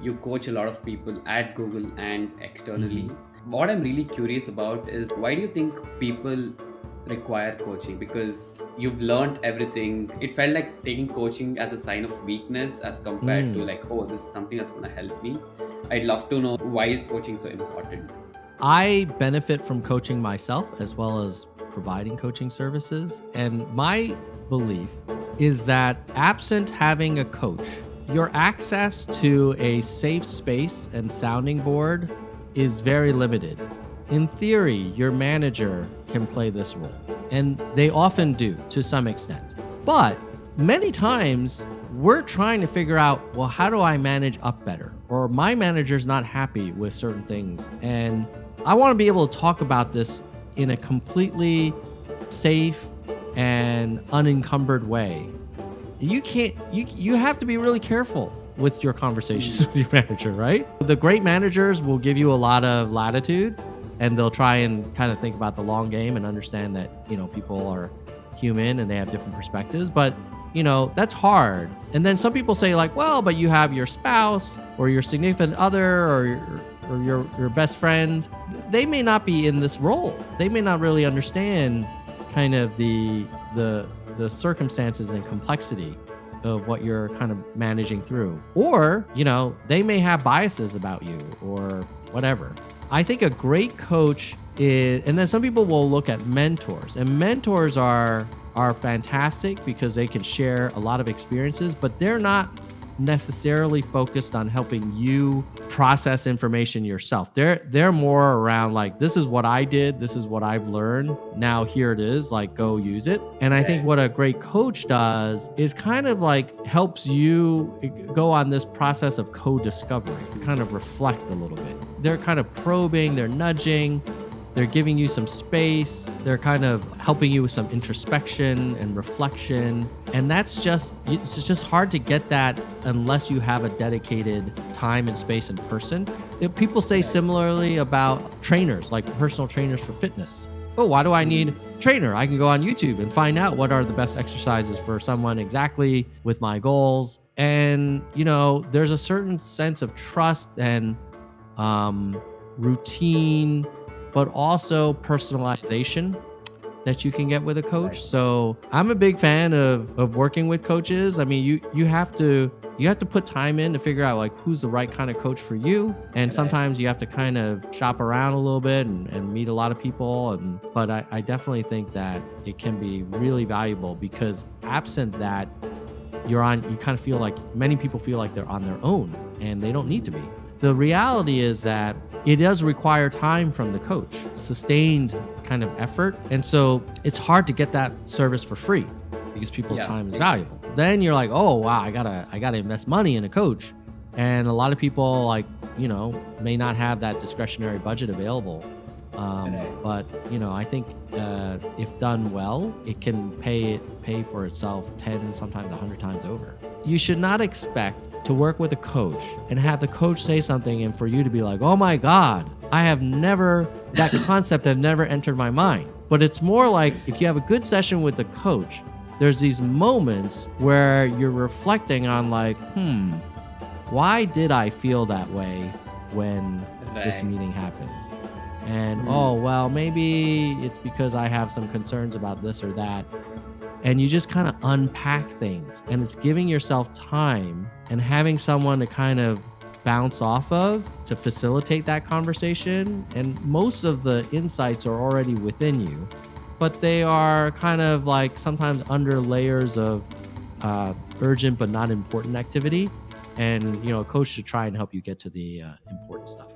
you coach a lot of people at Google and externally. Mhm. What I'm really curious about is why do you think people require coaching? Because you've learned everything. It felt like taking coaching as a sign of weakness as compared to Mm. like, oh, this is something that's going to help me. I'd love to know, why is coaching so important? I benefit from coaching myself as well as providing coaching services. And my belief is that absent having a coach, your access to a safe space and sounding board is very limited. In theory, your manager can play this role, and they often do to some extent. But many times, we're trying to figure out, well, how do I manage up better? Or my manager's not happy with certain things. And I want to be able to talk about this in a completely safe and unencumbered way. You have to be really careful with your conversations with your manager, right? The great managers will give you a lot of latitude, and they'll try and kind of think about the long game and understand that, people are human and they have different perspectives, but that's hard. And then some people say like, well, but you have your spouse or your significant other or your best friend. They may not be in this role. They may not really understand kind of the circumstances and complexity of what you're kind of managing through. Or, they may have biases about you or whatever. I think a great coach is, and then some people will look at mentors, and mentors are fantastic because they can share a lot of experiences, but they're not necessarily focused on helping you process information yourself. They're more around like, this is what I did, this is what I've learned, now here it is, like go use it. And I think Right. what a great coach does is kind of like helps you go on this process of co-discovery, kind of reflect a little bit. They're kind of probing, they're nudging, they're giving you some space. They're kind of helping you with some introspection and reflection. And it's just hard to get that unless you have a dedicated time and space in person. People say Right. similarly about trainers, like personal trainers for fitness. Oh, why do I need Mhm. a trainer? I can go on YouTube and find out what are the best exercises for someone exactly with my goals. And, there's a certain sense of trust and um, routine, but also personalization that you can get with a Right. coach. So I'm a big fan of working with coaches. I mean, you have to put time in to figure out like who's the right kind of coach for you. And Right. sometimes you have to kind of shop around a little bit and meet a lot of people. But I definitely think that it can be really valuable because absent that, you kind of feel like many people feel like they're on their own and they don't need to be. The reality is that it does require time from the coach, sustained kind of effort. And so it's hard to get that service for free because people's Yeah. time is valuable. Then you're like, oh wow, I gotta invest money in a coach. And a lot of people like, may not have that discretionary budget available. Right. But I think if done well, it can pay for itself 10, sometimes 100 times over. You should not expect to work with a coach and have the coach say something and for you to be like, oh my God, that concept have never entered my mind. But it's more like if you have a good session with the coach, there's these moments where you're reflecting on like, why did I feel that way when this Right. meeting happened? And Mhm. oh, well, maybe it's because I have some concerns about this or that. And you just kind of unpack things, and it's giving yourself time and having someone to kind of bounce off of to facilitate that conversation. And most of the insights are already within you, but they are kind of like sometimes under layers of urgent but not important activity. And a coach should try and help you get to the important stuff.